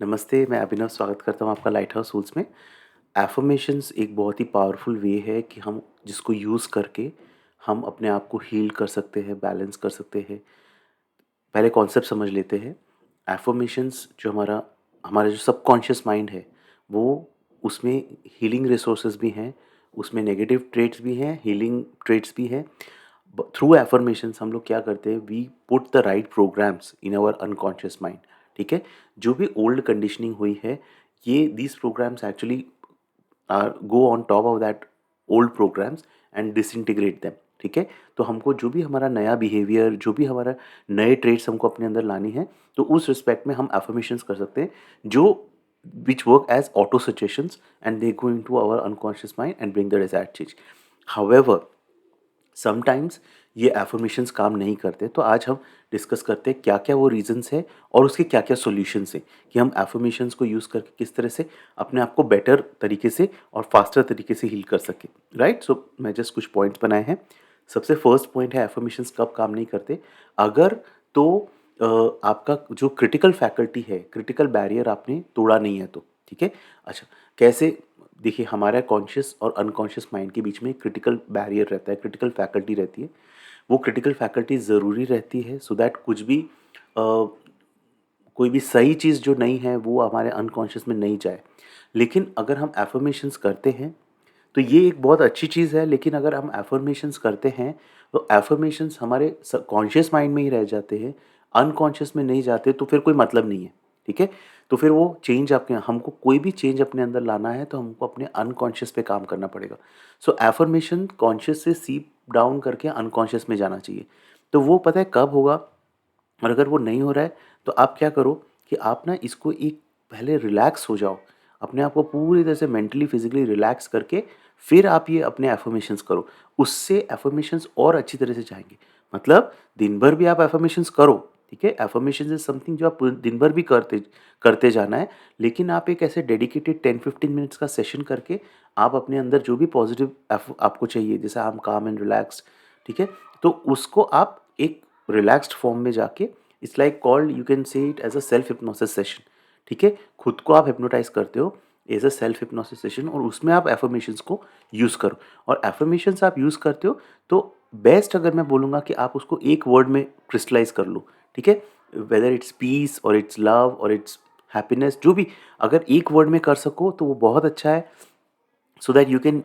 नमस्ते, मैं अभिनव स्वागत करता हूँ आपका लाइट हाउस रूल्स में। एफ़र्मेशंस एक बहुत ही पावरफुल वे है कि हम जिसको यूज़ करके हम अपने आप को हील कर सकते हैं, बैलेंस कर सकते हैं। पहले कॉन्सेप्ट समझ लेते हैं। एफ़र्मेशंस जो हमारा हमारा जो सबकॉन्शियस माइंड है, वो उसमें हीलिंग रिसोर्सेज़ भी हैं, उसमें नेगेटिव ट्रेट्स भी हैं, हीलिंग ट्रेट्स भी हैं। थ्रू एफर्मेशंस हम लोग क्या करते हैं, we put the right programs in our unconscious mind. ठीक है, जो भी ओल्ड कंडीशनिंग हुई है, ये these programs actually go on top of that old programs and disintegrate them. ठीक है, तो हमको जो भी हमारा नया बिहेवियर, जो भी हमारा नए ट्रेड्स हमको अपने अंदर लानी है, तो उस रिस्पेक्ट में हम एफर्मेशंस कर सकते हैं जो which work as auto suggestions and they go into our unconscious mind and bring the desired change. However sometimes ये एफर्मेशंस काम नहीं करते, तो आज हम डिस्कस करते हैं क्या क्या वो रीजंस है और उसके क्या क्या सॉल्यूशंस हैं कि हम एफर्मेशंस को यूज़ करके किस तरह से अपने आप को बेटर तरीके से और फास्टर तरीके से हील कर सके। राइट, सो मैं जस्ट कुछ पॉइंट्स बनाए हैं। सबसे फर्स्ट पॉइंट है एफर्मेशंस कब काम नहीं करते, अगर तो आपका जो क्रिटिकल फैकल्टी है, क्रिटिकल बैरियर आपने तोड़ा नहीं है तो। ठीक है, अच्छा, कैसे? देखिए, हमारा कॉन्शियस और अनकॉन्शियस माइंड के बीच में क्रिटिकल बैरियर रहता है, क्रिटिकल फैकल्टी रहती है। वो क्रिटिकल फैकल्टी ज़रूरी रहती है सो दैट कुछ भी कोई भी सही चीज़ जो नहीं है वो हमारे अनकॉन्शियस में नहीं जाए। लेकिन अगर हम एफर्मेशंस करते हैं तो ये एक बहुत अच्छी चीज़ है, लेकिन अगर हम एफर्मेशंस करते हैं तो एफर्मेशंस हमारे कॉन्शियस माइंड में ही रह जाते हैं, अनकॉन्शियस में नहीं जाते, तो फिर कोई मतलब नहीं है। ठीक है, तो फिर वो चेंज आपके हमको कोई भी चेंज अपने अंदर लाना है तो हमको अपने अनकॉन्शियस पे काम करना पड़ेगा। सो एफर्मेशन कॉन्शियस से सीप डाउन करके अनकॉन्शियस में जाना चाहिए। तो वो पता है कब होगा? और अगर वो नहीं हो रहा है तो आप क्या करो कि आप ना इसको एक पहले रिलैक्स हो जाओ, अपने आप को पूरी तरह से मेंटली फिजिकली रिलैक्स करके फिर आप ये अपने एफर्मेशंस करो। उससे एफर्मेशंस और अच्छी तरह से जाएंगे। मतलब दिन भर भी आप एफर्मेशंस करो। ठीक है, एफर्मेशंस इज समथिंग जो आप दिन भर भी करते करते जाना है। लेकिन आप एक ऐसे डेडिकेटेड 10-15 मिनट्स का सेशन करके आप अपने अंदर जो भी पॉजिटिव आपको चाहिए, जैसे I am calm and relaxed, ठीक है, तो उसको आप एक रिलैक्स्ड फॉर्म में जाके, it's like called, you can say it as a self hypnosis session. ठीक है, खुद को आप हिप्नोटाइज करते हो as a self hypnosis session, और उसमें आप एफर्मेशंस को यूज़ करो। और एफर्मेशंस आप यूज़ करते हो तो बेस्ट अगर मैं बोलूँगा कि आप उसको एक वर्ड में क्रिस्टलाइज कर लो। ठीक है, वेदर इट्स पीस और इट्स लव और इट्स हैप्पीनेस, जो भी अगर एक वर्ड में कर सको तो वो बहुत अच्छा है, so that you can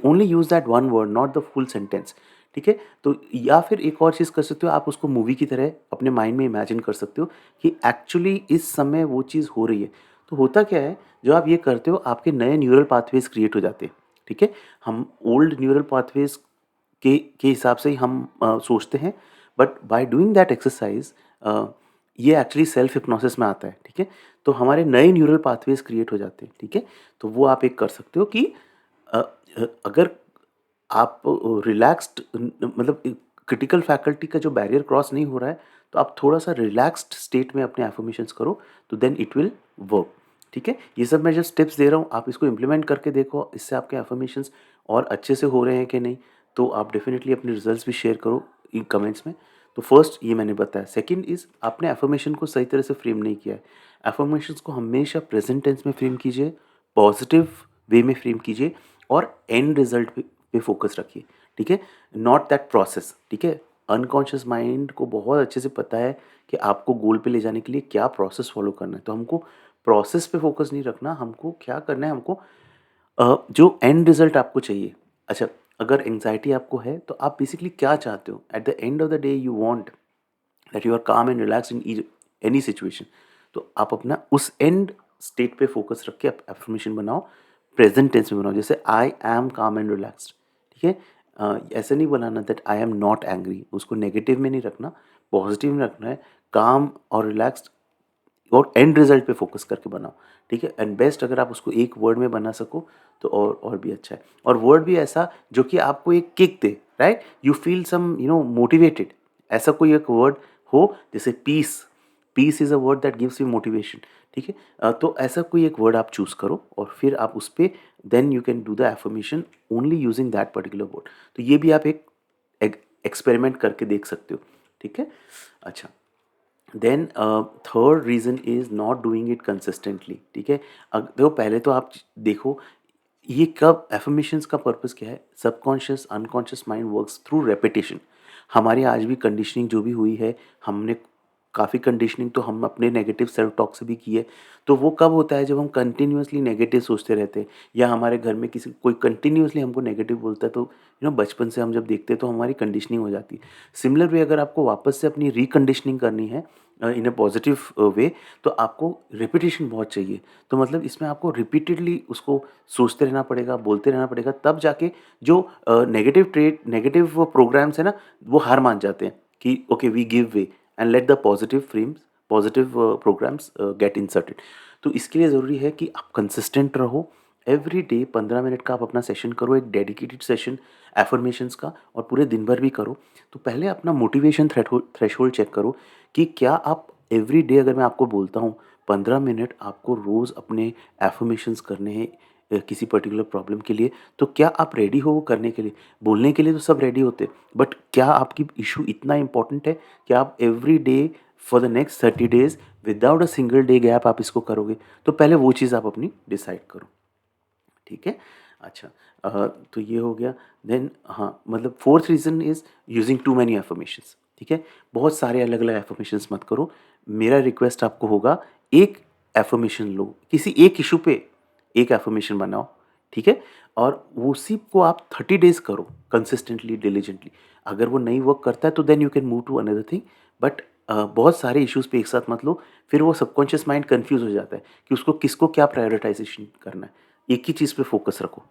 only use that one word, not the full sentence. ठीक है, तो या फिर एक और चीज़ कर सकते हो, आप उसको मूवी की तरह अपने माइंड में इमेजिन कर सकते हो कि एक्चुअली इस समय वो चीज़ हो रही है। तो होता क्या है, जो आप ये करते हो आपके नए न्यूरल पाथवेज क्रिएट हो जाते हैं। ठीक है, हम ओल्ड न्यूरल पाथवेज के हिसाब से ही हम सोचते हैं, but by doing that exercise ये एक्चुअली सेल्फ हिप्नोसिस में आता है। ठीक है, तो हमारे नए न्यूरल पाथवेज क्रिएट हो जाते हैं। ठीक है, तो वो आप एक कर सकते हो कि अगर आप रिलैक्स्ड, मतलब क्रिटिकल फैकल्टी का जो बैरियर क्रॉस नहीं हो रहा है, तो आप थोड़ा सा रिलैक्स्ड स्टेट में अपने एफर्मेशंस करो, तो देन इट विल वर्क। ठीक है, ये सब मैं जस्ट टिप्स दे रहा हूँ, आप इसको इम्प्लीमेंट करके देखो, इससे आपके एफर्मेशंस और अच्छे से हो रहे हैं कि नहीं। तो आप डेफिनेटली अपने रिजल्ट्स भी शेयर करो इन कमेंट्स में। तो फर्स्ट ये मैंने बताया। सेकंड इज़, आपने एफर्मेशन को सही तरह से फ्रेम नहीं किया है। एफर्मेशंस को हमेशा प्रेजेंट टेंस में फ्रेम कीजिए, पॉजिटिव वे में फ्रेम कीजिए और एंड रिजल्ट पे फोकस रखिए। ठीक है, नॉट दैट प्रोसेस। ठीक है, अनकॉन्शियस माइंड को बहुत अच्छे से पता है कि आपको गोल पे ले जाने के लिए क्या प्रोसेस फॉलो करना है, तो हमको प्रोसेस पे फोकस नहीं रखना, हमको क्या करना है, हमको जो एंड रिजल्ट आपको चाहिए। अच्छा, अगर एंग्जाइटी आपको है तो आप बेसिकली क्या चाहते हो? At the end of the day you want that you are calm and relax in any situation. तो आप अपना उस एंड स्टेट पे फोकस रख के एफर्मेशन बनाओ, प्रेजेंट टेंस में बनाओ, जैसे I am calm and relaxed. ठीक है, ऐसे नहीं बनाना that I am not angry, उसको नेगेटिव में नहीं रखना, पॉजिटिव में रखना है। काम और रिलैक्स्ड और एंड रिजल्ट पे फोकस करके बनाओ। ठीक है, एंड बेस्ट अगर आप उसको एक वर्ड में बना सको तो और भी अच्छा है। और वर्ड भी ऐसा जो कि आपको एक किक दे, right, you feel some motivated. ऐसा कोई एक वर्ड हो, जैसे peace. Peace is a word that gives you motivation. ठीक है, तो ऐसा कोई एक वर्ड आप चूज़ करो और फिर आप उस पर then you can do the affirmation only using that particular word. तो ये भी आप एक एक्सपेरिमेंट करके देख सकते हो। ठीक है, अच्छा, then third reason is not doing it consistently, ठीक है। देखो पहले तो आप देखो ये कब एफर्मेशंस का पर्पस क्या है, subconscious unconscious mind works through repetition. हमारी आज भी कंडीशनिंग जो भी हुई है, हमने काफ़ी कंडीशनिंग तो हम अपने नेगेटिव सेल्फ टॉक से भी की है। तो वो कब होता है जब हम कंटिन्यूअसली नेगेटिव सोचते रहते हैं, या हमारे घर में किसी कोई कंटिन्यूअसली हमको नेगेटिव बोलता है, तो बचपन से हम जब देखते हैं तो हमारी कंडीशनिंग हो जाती है। सिमिलर वे अगर आपको वापस से अपनी रिकंडीशनिंग करनी है इन अ पॉजिटिव वे, तो आपको रिपीटेशन बहुत चाहिए। तो मतलब इसमें आपको रिपीटेडली उसको सोचते रहना पड़ेगा, बोलते रहना पड़ेगा, तब जाके जो नेगेटिव प्रोग्राम्स है ना, वो हार मान जाते हैं कि okay we give way and let the positive programs get inserted. तो इसके लिए ज़रूरी है कि आप कंसिस्टेंट रहो। एवरी डे 15 मिनट का आप अपना सेशन करो, एक डेडिकेटेड सेशन एफर्मेशंस का, और पूरे दिन भर भी करो। तो पहले अपना मोटिवेशन थ्रेशोल्ड चेक करो कि क्या आप एवरी डे, अगर मैं आपको बोलता हूँ 15 मिनट आपको रोज़ अपने एफर्मेशंस करने हैं किसी पर्टिकुलर प्रॉब्लम के लिए, तो क्या आप रेडी हो वो करने के लिए? बोलने के लिए तो सब रेडी होते हैं, बट क्या आपकी इशू इतना इंपॉर्टेंट है कि आप every day for the next 30 days without a single day gap आप इसको करोगे? तो पहले वो चीज़ आप अपनी डिसाइड करो, ठीक है। अच्छा, तो ये हो गया। देन हाँ, मतलब fourth reason is using too many affirmations, ठीक है। बहुत सारे अलग अलग एफर्मेशंस मत करो। मेरा रिक्वेस्ट आपको होगा, एक एफर्मेशन लो, किसी एक इशू पे एक एफर्मेशन बनाओ, ठीक है। और उसी को आप 30 डेज करो कंसिस्टेंटली डिलीजेंटली। अगर वो नहीं वर्क करता है तो then you can move to another thing, but बहुत सारे इश्यूज़ पे एक साथ मत लो। फिर वो सबकॉन्शियस माइंड कन्फ्यूज़ हो जाता है कि उसको किसको क्या प्रायोरिटाइजेशन करना है। एक ही चीज़ पे फोकस रखो।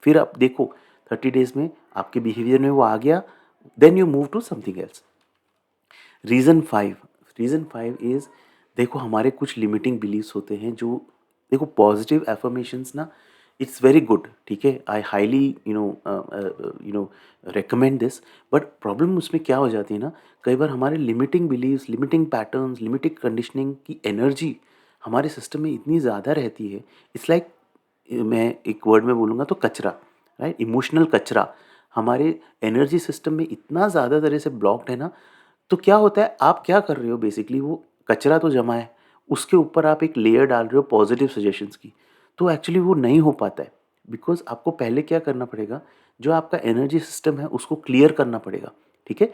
फिर आप देखो 30 डेज में आपके बिहेवियर में वो आ गया, then you move to something else. Reason 5 is, देखो हमारे कुछ लिमिटिंग बिलीव्स होते हैं जो, देखो पॉजिटिव एफर्मेशंस ना, इट्स वेरी गुड, ठीक है। I highly recommend this. But problem उसमें क्या हो जाती है ना, कई बार हमारे limiting beliefs, limiting patterns, limiting conditioning की एनर्जी हमारे सिस्टम में इतनी ज़्यादा रहती है। इट्स लाइक, मैं एक वर्ड में बोलूँगा तो कचरा, राइट, इमोशनल कचरा हमारे एनर्जी सिस्टम में इतना ज़्यादा तरह से ब्लॉक्ड है ना। तो क्या होता है, आप क्या कर रहे हो बेसिकली, वो कचरा तो जमा है, उसके ऊपर आप एक लेयर डाल रहे हो पॉजिटिव सजेशंस की, तो एक्चुअली वो नहीं हो पाता है। बिकॉज आपको पहले क्या करना पड़ेगा, जो आपका एनर्जी सिस्टम है उसको क्लियर करना पड़ेगा, ठीक है।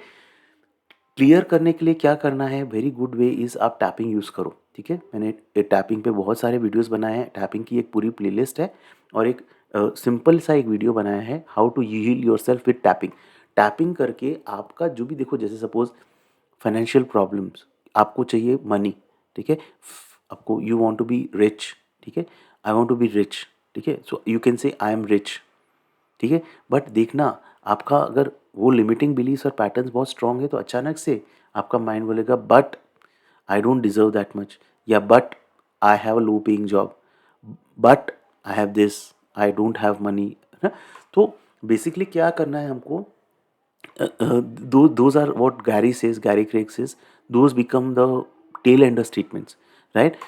क्लियर करने के लिए क्या करना है, वेरी गुड वे इज़ आप टैपिंग यूज़ करो, ठीक है। मैंने टैपिंग पे बहुत सारे वीडियोस बनाए हैं, टैपिंग की एक पूरी प्लेलिस्ट है, और एक सिंपल सा एक वीडियो बनाया है, how to heal yourself with tapping. Tapping करके आपका जो भी, देखो जैसे सपोज फाइनेंशियल प्रॉब्लम्स, आपको चाहिए मनी, ठीक है। आपको, you want to be rich, ठीक है, I want to be rich, ठीक है, सो यू कैन से आई एम रिच, ठीक है। बट देखना, आपका अगर वो लिमिटिंग बिलीव्स और पैटर्न्स बहुत स्ट्रांग है, तो अचानक से आपका माइंड बोलेगा but I don't deserve that much, या but I have a low paying job, but I have this, I don't have money, है ना। तो बेसिकली क्या करना है हमको, those are what Gary Craig says, those become the tail ender statements, right?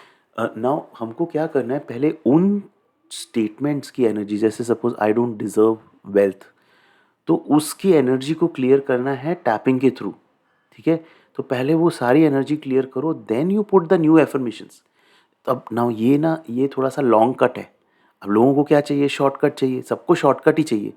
Now हमको क्या करना है, पहले उन स्टेटमेंट्स की एनर्जी, जैसे suppose I don't deserve wealth, तो उसकी एनर्जी को क्लियर करना है टैपिंग के थ्रू, ठीक है। तो पहले वो सारी एनर्जी क्लियर करो, then you put the new affirmations. अब ना ये थोड़ा सा लॉन्ग कट है। अब लोगों को क्या चाहिए, शॉर्टकट चाहिए, सबको शॉर्टकट ही चाहिए,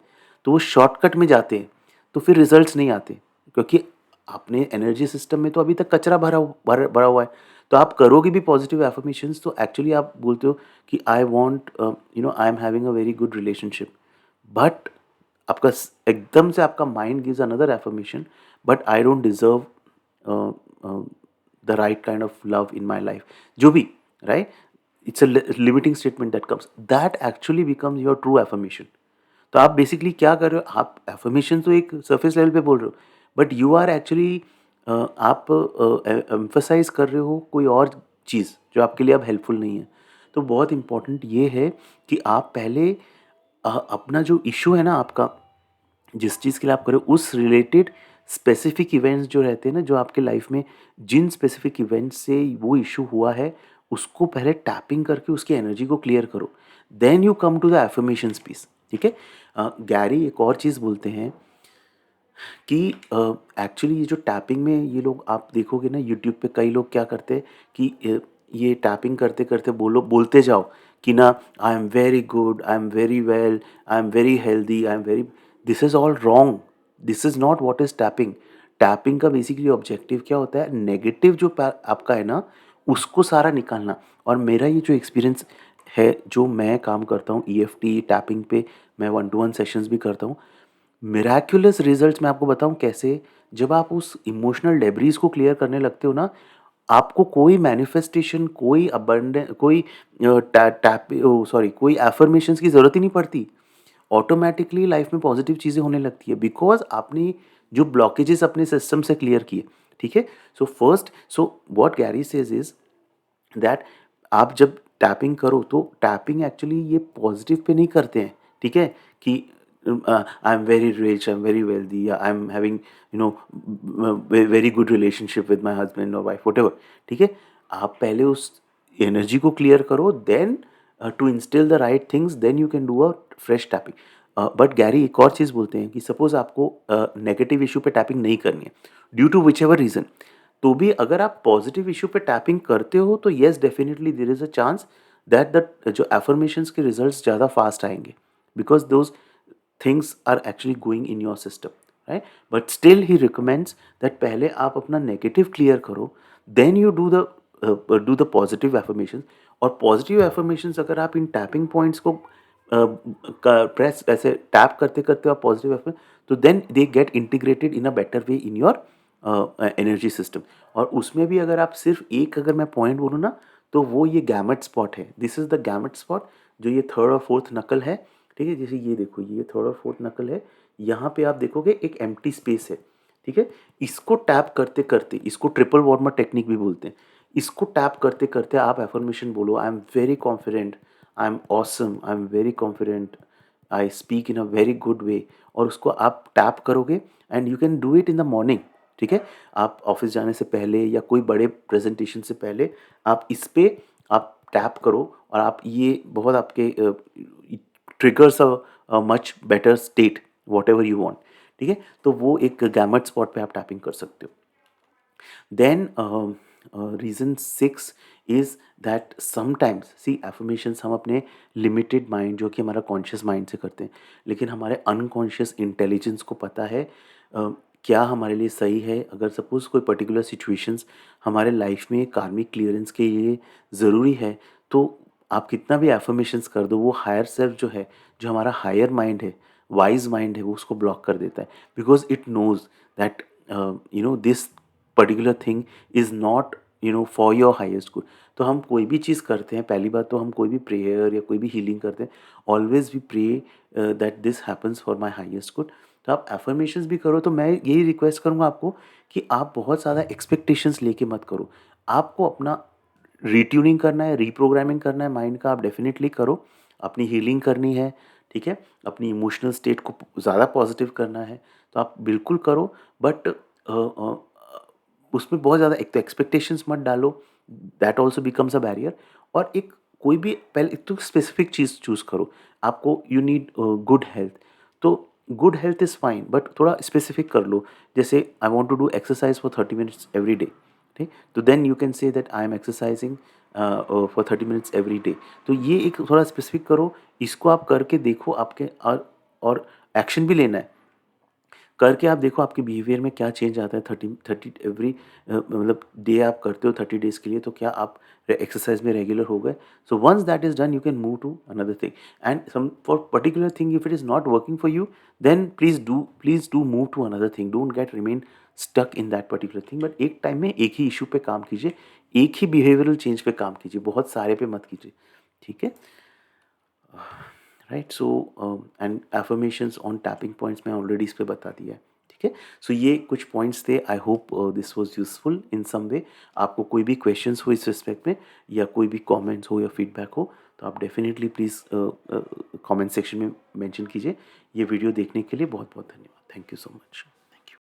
तो वो शॉर्टकट में जाते हैं, तो फिर रिजल्ट्स नहीं आते, क्योंकि अपने एनर्जी सिस्टम में तो अभी तक कचरा भरा हुआ है। तो आप करोगे भी पॉजिटिव एफर्मेशंस, तो एक्चुअली आप बोलते हो कि I want, I am having a very good relationship, but आपका एकदम से आपका mind gives another affirmation, but I don't deserve the right kind of love in my life, जो भी, right, it's a limiting statement that comes, that actually becomes your true affirmation. तो आप basically क्या कर रहे हो, आप एफर्मेशन तो एक सरफेस लेवल पे बोल रहे हो, बट यू आर एक्चुअली, आप एम्फसाइज कर रहे हो कोई और चीज़ जो आपके लिए अब हेल्पफुल नहीं है। तो बहुत इंपॉर्टेंट ये है कि आप पहले अपना जो इशू है ना आपका, जिस चीज़ के लिए आप कर रहे हो उस रिलेटेड स्पेसिफिक इवेंट्स जो रहते हैं ना, जो आपके लाइफ में जिन स्पेसिफिक इवेंट्स से वो इशू हुआ है, उसको पहले टैपिंग करके उसकी एनर्जी को क्लियर करो, then you come to the affirmations peace, ठीक है। गैरी एक और चीज़ बोलते हैं, कि एक्चुअली ये जो टैपिंग में ये लोग आप देखोगे ना यूट्यूब पे कई लोग क्या करते हैं कि ये टैपिंग करते करते बोलते जाओ कि ना आई am very good, I am very well, I am very healthy, I am very, this is all wrong, this is not what is tapping. Tapping का बेसिकली ऑब्जेक्टिव क्या होता है, नेगेटिव जो आपका है ना उसको सारा निकालना। और मेरा ये जो एक्सपीरियंस है, जो मैं काम करता हूँ ईएफटी टैपिंग पे, मैं 1-to-1 सेशंस भी करता हूँ। मिराक्युलस रिजल्ट्स मैं आपको बताऊँ कैसे, जब आप उस इमोशनल डेब्रीज को क्लियर करने लगते हो ना, आपको कोई मैनिफेस्टेशन, कोई कोई कोई एफर्मेशंस की ज़रूरत ही नहीं पड़ती। ऑटोमेटिकली लाइफ में पॉजिटिव चीज़ें होने लगती है, बिकॉज आपने जो ब्लॉकेजेस अपने सिस्टम से क्लियर किए। ठीक है, so what Gary says is that आप जब टैपिंग करो तो टैपिंग एक्चुअली ये पॉजिटिव पे नहीं करते हैं। ठीक है, कि I am very rich, I am very wealthy, या I am having very good relationship with my husband और वाइफ, वट। ठीक है, आप पहले उस एनर्जी को क्लियर करो, then to instil the right things, then you can do a fresh tapping. But Gary एक और चीज़ बोलते हैं कि सपोज आपको नेगेटिव इशू पे टैपिंग नहीं करनी है due to whichever reason, तो भी अगर आप पॉजिटिव इशू पे टैपिंग करते हो तो yes definitely there is a chance that the जो एफर्मेशंस के रिजल्ट्स ज़्यादा फास्ट आएंगे, because those things are actually going in your system, right? But still he recommends that पहले आप अपना negative clear करो, then you do the positive affirmations। और positive affirmations अगर आप इन tapping points को प्रेस ऐसे टैप करते करते आप पॉजिटिव एफर्मेशन, तो then they get integrated in a better way in your energy system. और उसमें भी अगर आप सिर्फ एक अगर मैं पॉइंट बोलूँ ना, तो वो ये गैमेट स्पॉट है, this is the gamete spot, जो ये थर्ड और फोर्थ नकल है। ठीक है, जैसे ये देखो, ये थर्ड और फोर्थ नकल है, यहाँ पे आप देखोगे एक एम्प्टी स्पेस है। ठीक है, इसको टैप करते करते, इसको ट्रिपल वार्मर टेक्निक भी बोलते हैं, इसको टैप करते करते आप एफर्मेशन बोलो, आई am very confident, I am awesome, I am very confident, I speak in a very good way. और उसको आप टैप करोगे and you can do it in the morning. ठीक है, आप ऑफिस जाने से पहले या कोई बड़े प्रेजेंटेशन से पहले आप इस पे आप टैप करो, और आप ये बहुत आपके triggers a much better state whatever you want। ठीक है, तो वो एक गैमेट स्पॉट पे आप टैपिंग कर सकते हो। Then reason 6 is that sometimes see affirmations हम अपने लिमिटेड माइंड, जो कि हमारा कॉन्शियस माइंड से करते हैं, लेकिन हमारे अनकॉन्शियस इंटेलिजेंस को पता है क्या हमारे लिए सही है। अगर सपोज़ कोई पर्टिकुलर सिचुएशंस हमारे लाइफ में कार्मिक क्लियरेंस के लिए ज़रूरी है, तो आप कितना भी एफर्मेशंस कर दो, वो हायर सेल्फ जो है, जो हमारा हायर माइंड है, वाइज माइंड है, वो उसको ब्लॉक कर देता है, because it knows that this particular thing is not for your highest good. तो हम कोई भी चीज़ करते हैं, पहली बात तो हम कोई भी प्रेयर या कोई भी हीलिंग करते हैं, always we pray that this happens for my highest good. तो आप एफर्मेशंस भी करो, तो मैं यही रिक्वेस्ट करूँगा आपको कि आप बहुत ज़्यादा एक्सपेक्टेशंस लेके मत करो। आपको अपना रीट्यूनिंग करना है, रीप्रोग्रामिंग करना है माइंड का, आप डेफिनेटली करो। अपनी हीलिंग करनी है, ठीक है, अपनी इमोशनल स्टेट को ज़्यादा पॉजिटिव करना है, तो आप बिल्कुल करो। बट उसमें बहुत ज़्यादा एक तो एक्सपेक्टेशंस मत डालो, that also becomes a barrier. और एक कोई भी पहले एक तो स्पेसिफिक चीज़ चूज़ करो। आपको यू नीड गुड हेल्थ, तो good health is fine, but थोड़ा स्पेसिफिक कर लो। जैसे I want to do exercise for 30 minutes every day, ठीक, तो then you can say that I am exercising for 30 minutes every day. तो ये एक थोड़ा स्पेसिफिक करो, इसको आप करके देखो आपके, और एक्शन भी लेना है। करके आप देखो आपके बिहेवियर में क्या चेंज आता है। 30 एवरी मतलब डे आप करते हो 30 डेज़ के लिए, तो क्या आप एक्सरसाइज में रेगुलर हो गए। So once that is done, you can move to another thing, and some for particular thing if it is not working for you, then please do move to another thing, don't get remain stuck in that particular thing. But एक time में एक ही issue पे काम कीजिए, एक ही behavioural change पे काम कीजिए, बहुत सारे पे मत कीजिए। ठीक है, right. So and affirmations on tapping points मैं ऑलरेडी इस पे बता दिया है। ठीक है, सो ये कुछ पॉइंट्स थे। I hope this was useful in some way. आपको कोई भी क्वेश्चंस हो इस रिस्पेक्ट में, या कोई भी कमेंट्स हो या फीडबैक हो, तो आप डेफिनेटली प्लीज़ कमेंट सेक्शन में मेंशन कीजिए। ये वीडियो देखने के लिए बहुत बहुत धन्यवाद। Thank you so much.